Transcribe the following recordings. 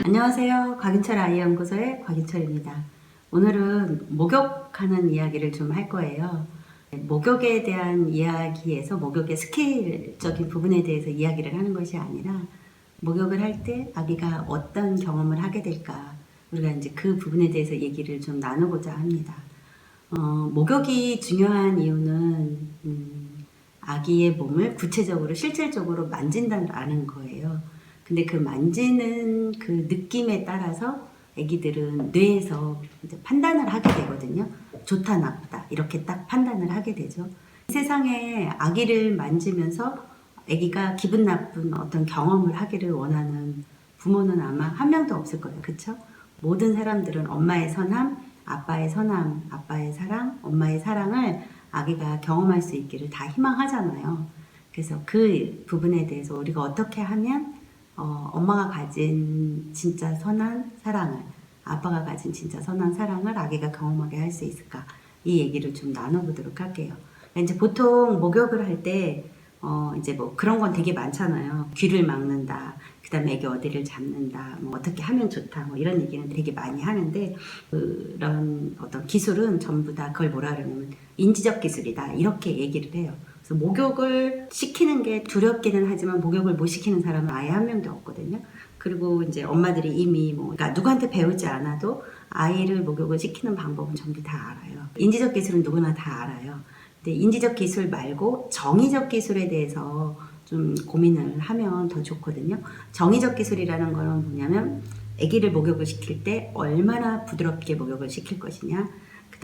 안녕하세요. 곽인철 아이연구소의 곽인철입니다. 오늘은 목욕하는 이야기를 좀 할 거예요. 목욕에 대한 이야기에서 목욕의 스킬적인 부분에 대해서 이야기를 하는 것이 아니라 목욕을 할 때 아기가 어떤 경험을 하게 될까, 우리가 이제 그 부분에 대해서 얘기를 좀 나누고자 합니다. 목욕이 중요한 이유는 아기의 몸을 구체적으로 실질적으로 만진다는 거예요. 근데 그 만지는 그 느낌에 따라서 아기들은 뇌에서 이제 판단을 하게 되거든요. 좋다 나쁘다 이렇게 딱 판단을 하게 되죠. 세상에 아기를 만지면서 아기가 기분 나쁜 어떤 경험을 하기를 원하는 부모는 아마 한 명도 없을 거예요. 그쵸? 모든 사람들은 엄마의 선함, 아빠의 선함, 아빠의 사랑, 엄마의 사랑을 아기가 경험할 수 있기를 다 희망하잖아요. 그래서 그 부분에 대해서 우리가 어떻게 하면 엄마가 가진 진짜 선한 사랑을, 아빠가 가진 진짜 선한 사랑을 아기가 경험하게 할 수 있을까? 이 얘기를 좀 나눠보도록 할게요. 이제 보통 목욕을 할 때, 이제 뭐 그런 건 되게 많잖아요. 귀를 막는다. 그 다음에 애기 어디를 잡는다. 뭐 어떻게 하면 좋다. 뭐 이런 얘기는 되게 많이 하는데, 그런 어떤 기술은 전부 다 그걸 뭐라 그러냐면 인지적 기술이다. 이렇게 얘기를 해요. 그래서 목욕을 시키는 게 두렵기는 하지만 목욕을 못 시키는 사람은 아예 한 명도 없거든요. 그리고 이제 엄마들이 이미 그러니까 누구한테 배우지 않아도 아이를 목욕을 시키는 방법은 전부 다 알아요. 인지적 기술은 누구나 다 알아요. 근데 인지적 기술 말고 정의적 기술에 대해서 좀 고민을 하면 더 좋거든요. 정의적 기술이라는 거는 뭐냐면 아기를 목욕을 시킬 때 얼마나 부드럽게 목욕을 시킬 것이냐,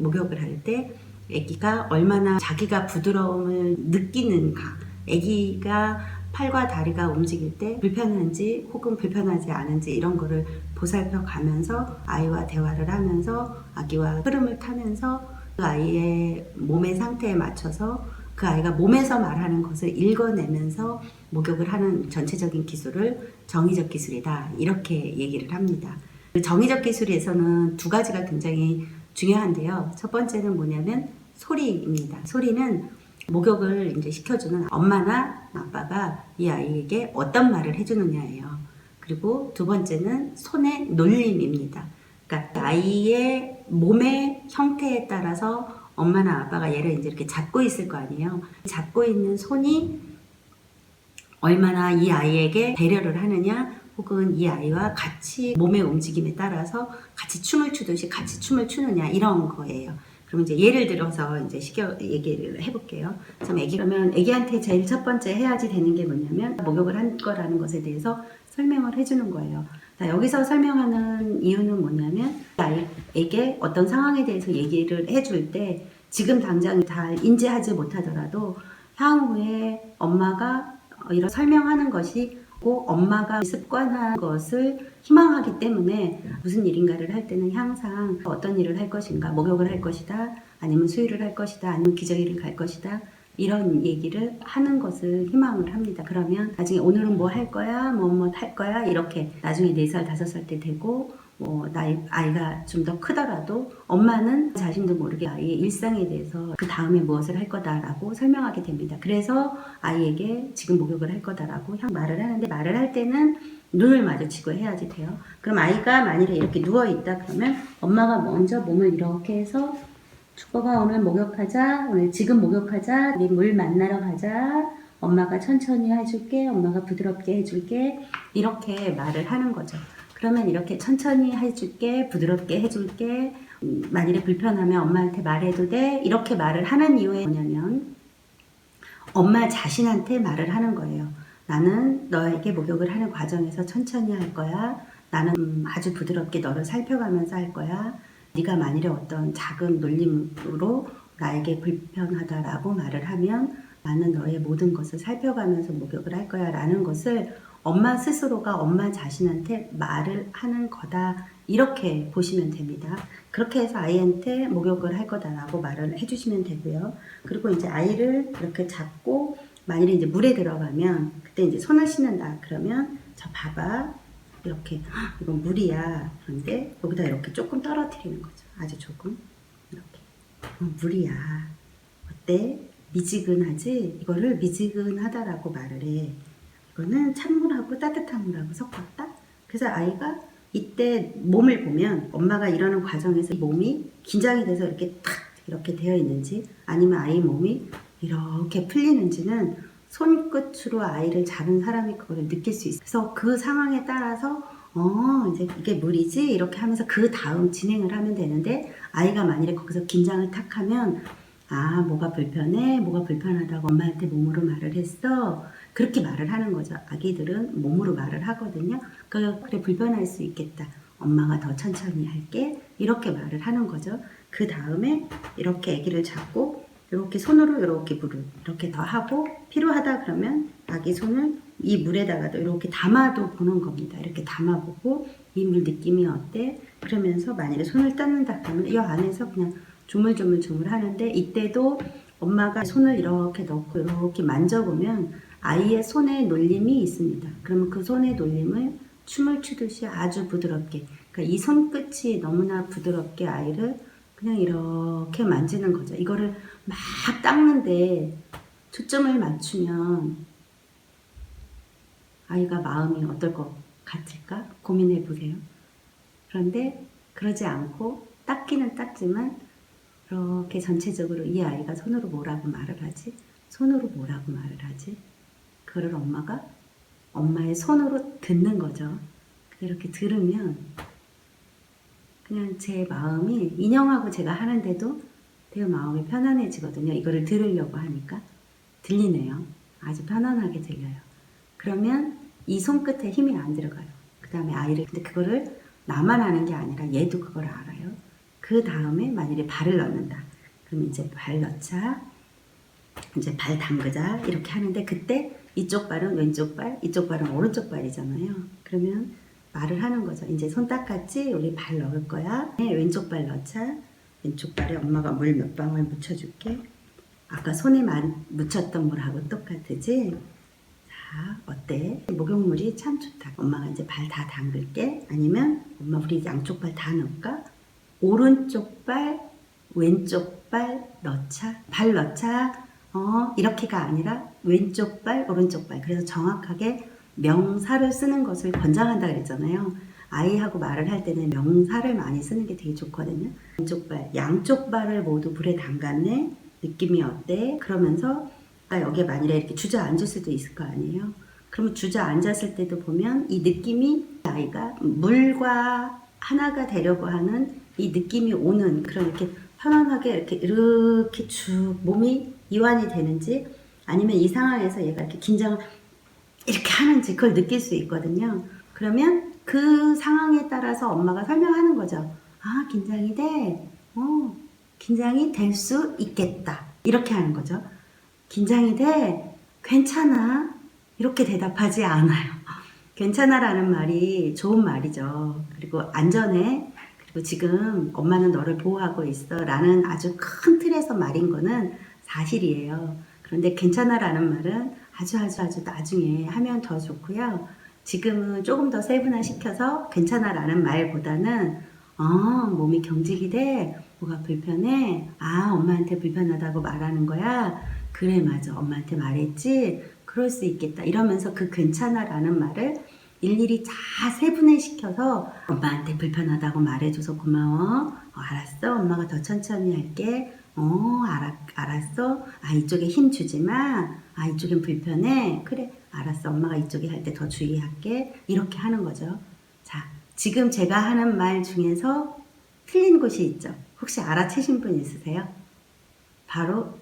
목욕을 할때 아기가 얼마나 자기가 부드러움을 느끼는가, 아기가 팔과 다리가 움직일 때 불편한지 혹은 불편하지 않은지 이런 거를 보살펴 가면서 아이와 대화를 하면서 아기와 흐름을 타면서 그 아이의 몸의 상태에 맞춰서 그 아이가 몸에서 말하는 것을 읽어내면서 목욕을 하는 전체적인 기술을 정의적 기술이다, 이렇게 얘기를 합니다. 그 정의적 기술에서는 두 가지가 굉장히 중요한데요. 첫 번째는 뭐냐면 소리입니다. 소리는 목욕을 이제 시켜주는 엄마나 아빠가 이 아이에게 어떤 말을 해주느냐예요. 그리고 두 번째는 손의 놀림입니다. 그러니까 아이의 몸의 형태에 따라서 엄마나 아빠가 얘를 이제 이렇게 잡고 있을 거 아니에요. 잡고 있는 손이 얼마나 이 아이에게 배려를 하느냐, 혹은 이 아이와 같이 몸의 움직임에 따라서 같이 춤을 추듯이 같이 춤을 추느냐, 이런 거예요. 그럼 이제 예를 들어서 이제 얘기를 해볼게요. 그러면 애기한테 제일 첫 번째 해야지 되는 게 뭐냐면 목욕을 한 거라는 것에 대해서 설명을 해주는 거예요. 자, 여기서 설명하는 이유는 뭐냐면 아이에게 어떤 상황에 대해서 얘기를 해줄 때 지금 당장 잘 인지하지 못하더라도 향후에 엄마가 이런 설명하는 것이 엄마가 습관한 것을 희망하기 때문에 무슨 일인가를 할 때는 항상 어떤 일을 할 것인가, 목욕을 할 것이다, 아니면 수유를 할 것이다, 아니면 기저귀를 갈 것이다, 이런 얘기를 하는 것을 희망을 합니다. 그러면 나중에 오늘은 뭐 할 거야, 뭐 할 거야, 이렇게 나중에 4살, 5살 때 되고 아이가 좀 더 크더라도 엄마는 자신도 모르게 아이의 일상에 대해서 그 다음에 무엇을 할 거다라고 설명하게 됩니다. 그래서 아이에게 지금 목욕을 할 거다라고 말을 하는데, 말을 할 때는 눈을 마주치고 해야지 돼요. 그럼 아이가 만일에 이렇게 누워있다 그러면 엄마가 먼저 몸을 이렇게 해서 축복아 오늘 목욕하자, 오늘 지금 목욕하자, 우리 물 만나러 가자, 엄마가 천천히 해줄게, 엄마가 부드럽게 해줄게, 이렇게 말을 하는 거죠. 그러면 이렇게 천천히 해줄게, 부드럽게 해줄게, 만일에 불편하면 엄마한테 말해도 돼, 이렇게 말을 하는 이유가 뭐냐면 엄마 자신한테 말을 하는 거예요. 나는 너에게 목욕을 하는 과정에서 천천히 할 거야. 나는 아주 부드럽게 너를 살펴가면서 할 거야. 네가 만일에 어떤 작은 놀림으로 나에게 불편하다라고 말을 하면 나는 너의 모든 것을 살펴가면서 목욕을 할 거야 라는 것을 엄마 스스로가 엄마 자신한테 말을 하는 거다, 이렇게 보시면 됩니다. 그렇게 해서 아이한테 목욕을 할 거다라고 말을 해주시면 되고요. 그리고 이제 아이를 이렇게 잡고 만일에 이제 물에 들어가면 그때 이제 손을 씻는다 그러면 저 봐봐, 이렇게 이건 물이야. 그런데 여기다 이렇게 조금 떨어뜨리는 거죠. 아주 조금 이렇게. 물이야. 어때? 미지근하지? 이거를 미지근하다라고 말을 해. 이거는 찬물하고 따뜻한 물하고 섞었다. 그래서 아이가 이때 몸을 보면 엄마가 이러는 과정에서 몸이 긴장이 돼서 이렇게 탁 이렇게 되어 있는지 아니면 아이 몸이 이렇게 풀리는지는 손끝으로 아이를 잡은 사람이 그거를 느낄 수 있어요. 그래서 그 상황에 따라서 이제 이게 물이지 이렇게 하면서 그 다음 진행을 하면 되는데, 아이가 만일에 거기서 긴장을 탁 하면 뭐가 불편해, 뭐가 불편하다고 엄마한테 몸으로 말을 했어, 그렇게 말을 하는 거죠. 아기들은 몸으로 말을 하거든요. 그래 불편할 수 있겠다, 엄마가 더 천천히 할게, 이렇게 말을 하는 거죠. 그 다음에 이렇게 아기를 잡고 이렇게 손으로 이렇게 물을 이렇게 더 하고, 필요하다 그러면 아기 손을 이 물에다가도 이렇게 담아도 보는 겁니다. 이렇게 담아보고 이 물 느낌이 어때? 그러면서 만약에 손을 닦는다 그러면 이 안에서 그냥 조물조물 하는데, 이때도 엄마가 손을 이렇게 넣고 이렇게 만져보면 아이의 손에 놀림이 있습니다. 그러면 그 손의 놀림을 춤을 추듯이 아주 부드럽게, 그러니까 이 손끝이 너무나 부드럽게 아이를 그냥 이렇게 만지는 거죠. 이거를 막 닦는데 초점을 맞추면 아이가 마음이 어떨 것 같을까? 고민해 보세요. 그런데 그러지 않고 닦기는 닦지만 이렇게 전체적으로 이 아이가 손으로 뭐라고 말을 하지? 손으로 뭐라고 말을 하지? 그거를 엄마가 엄마의 손으로 듣는 거죠. 이렇게 들으면 그냥 제 마음이, 인형하고 제가 하는데도 되게 마음이 편안해지거든요. 이거를 들으려고 하니까. 들리네요. 아주 편안하게 들려요. 그러면 이 손끝에 힘이 안 들어가요. 그 다음에 아이를, 근데 그거를 나만 아는 게 아니라 얘도 그걸 알아요. 그 다음에 만일에 발을 넣는다. 그러면 이제 발 넣자, 이제 발 담그자, 이렇게 하는데, 그때 이쪽 발은 왼쪽 발, 이쪽 발은 오른쪽 발이잖아요. 그러면 말을 하는 거죠. 이제 손 닦았지? 우리 발 넣을 거야. 네, 왼쪽 발 넣자. 왼쪽 발에 엄마가 물 몇 방울 묻혀줄게. 아까 손에 묻혔던 물하고 똑같으지? 자, 어때? 목욕물이 참 좋다. 엄마가 이제 발 다 담글게. 아니면 엄마 우리 양쪽 발 다 넣을까? 오른쪽 발, 왼쪽 발 넣자. 발 넣자. 이렇게가 아니라 왼쪽 발, 오른쪽 발. 그래서 정확하게 명사를 쓰는 것을 권장한다 그랬잖아요. 아이하고 말을 할 때는 명사를 많이 쓰는 게 되게 좋거든요. 왼쪽 발, 양쪽 발을 모두 물에 담갔네. 느낌이 어때? 그러면서 여기에 만일에 이렇게 주저앉을 수도 있을 거 아니에요. 그러면 주저앉았을 때도 보면 이 느낌이 아이가 물과 하나가 되려고 하는 이 느낌이 오는, 그런 이렇게 편안하게 이렇게 쭉 몸이 이완이 되는지, 아니면 이 상황에서 얘가 이렇게 긴장을 이렇게 하는지 그걸 느낄 수 있거든요. 그러면 그 상황에 따라서 엄마가 설명하는 거죠. 긴장이 돼. 긴장이 될 수 있겠다. 이렇게 하는 거죠. 긴장이 돼. 괜찮아. 이렇게 대답하지 않아요. 괜찮아라는 말이 좋은 말이죠. 그리고 안전해. 그리고 지금 엄마는 너를 보호하고 있어 라는 아주 큰 틀에서 말인 거는 사실이에요. 그런데 괜찮아라는 말은 아주 나중에 하면 더 좋고요. 지금은 조금 더 세분화시켜서 괜찮아라는 말보다는 몸이 경직이 돼. 뭐가 불편해? 엄마한테 불편하다고 말하는 거야? 그래, 맞아. 엄마한테 말했지? 그럴 수 있겠다. 이러면서 그 괜찮아라는 말을 일일이 다 세분화시켜서 엄마한테 불편하다고 말해줘서 고마워. 알았어. 엄마가 더 천천히 할게. 알았어. 이쪽에 힘 주지 마. 이쪽엔 불편해. 그래, 알았어. 엄마가 이쪽에 할 때 더 주의할게. 이렇게 하는 거죠. 자, 지금 제가 하는 말 중에서 틀린 곳이 있죠. 혹시 알아채신 분 있으세요? 바로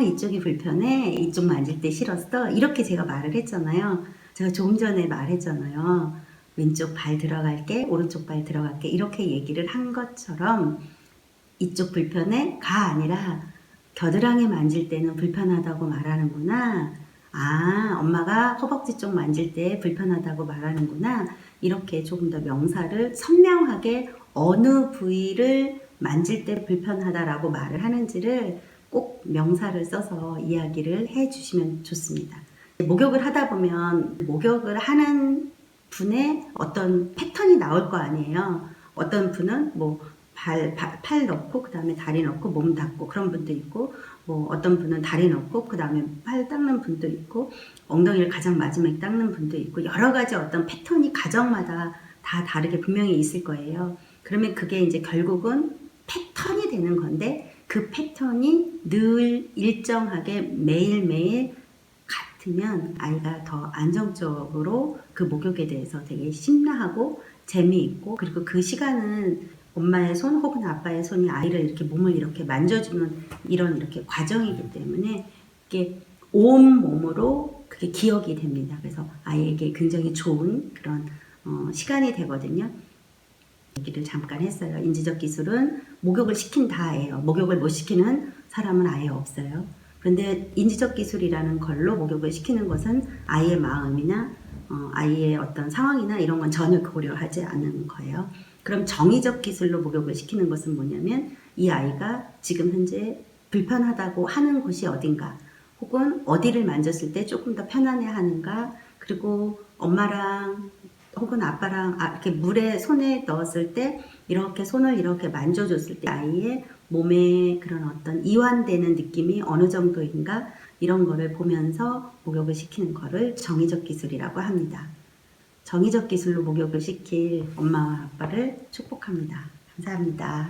이쪽이 불편해. 이쪽 만질 때 싫었어. 이렇게 제가 말을 했잖아요. 제가 조금 전에 말했잖아요. 왼쪽 발 들어갈게, 오른쪽 발 들어갈게, 이렇게 얘기를 한 것처럼 이쪽 불편해?가 아니라 겨드랑이 만질 때는 불편하다고 말하는구나. 엄마가 허벅지 쪽 만질 때 불편하다고 말하는구나. 이렇게 조금 더 명사를 선명하게 어느 부위를 만질 때 불편하다라고 말을 하는지를 꼭 명사를 써서 이야기를 해 주시면 좋습니다. 목욕을 하다 보면 목욕을 하는 분의 어떤 패턴이 나올 거 아니에요. 어떤 분은 팔 넣고 그 다음에 다리 넣고 몸 닦고 그런 분도 있고, 어떤 분은 다리 넣고 그 다음에 팔 닦는 분도 있고, 엉덩이를 가장 마지막에 닦는 분도 있고, 여러 가지 어떤 패턴이 가정마다 다 다르게 분명히 있을 거예요. 그러면 그게 이제 결국은 패턴이 되는 건데 그 패턴이 늘 일정하게 매일매일 같으면 아이가 더 안정적으로 그 목욕에 대해서 되게 신나하고 재미있고, 그리고 그 시간은 엄마의 손 혹은 아빠의 손이 아이를 이렇게 몸을 이렇게 만져주는 이런 이렇게 과정이기 때문에 이게 온 몸으로 그게 기억이 됩니다. 그래서 아이에게 굉장히 좋은 그런 시간이 되거든요. 얘기를 잠깐 했어요. 인지적 기술은 목욕을 시킨다예요. 목욕을 못 시키는 사람은 아예 없어요. 그런데 인지적 기술이라는 걸로 목욕을 시키는 것은 아이의 마음이나 아이의 어떤 상황이나 이런 건 전혀 고려하지 않는 거예요. 그럼 정의적 기술로 목욕을 시키는 것은 뭐냐면 이 아이가 지금 현재 불편하다고 하는 곳이 어딘가, 혹은 어디를 만졌을 때 조금 더 편안해 하는가, 그리고 엄마랑 혹은 아빠랑 이렇게 물에 손에 넣었을 때 이렇게 손을 이렇게 만져줬을 때 아이의 몸에 그런 어떤 이완되는 느낌이 어느 정도인가, 이런 거를 보면서 목욕을 시키는 거를 정의적 기술이라고 합니다. 정의적 기술로 목욕을 시킬 엄마와 아빠를 축복합니다. 감사합니다.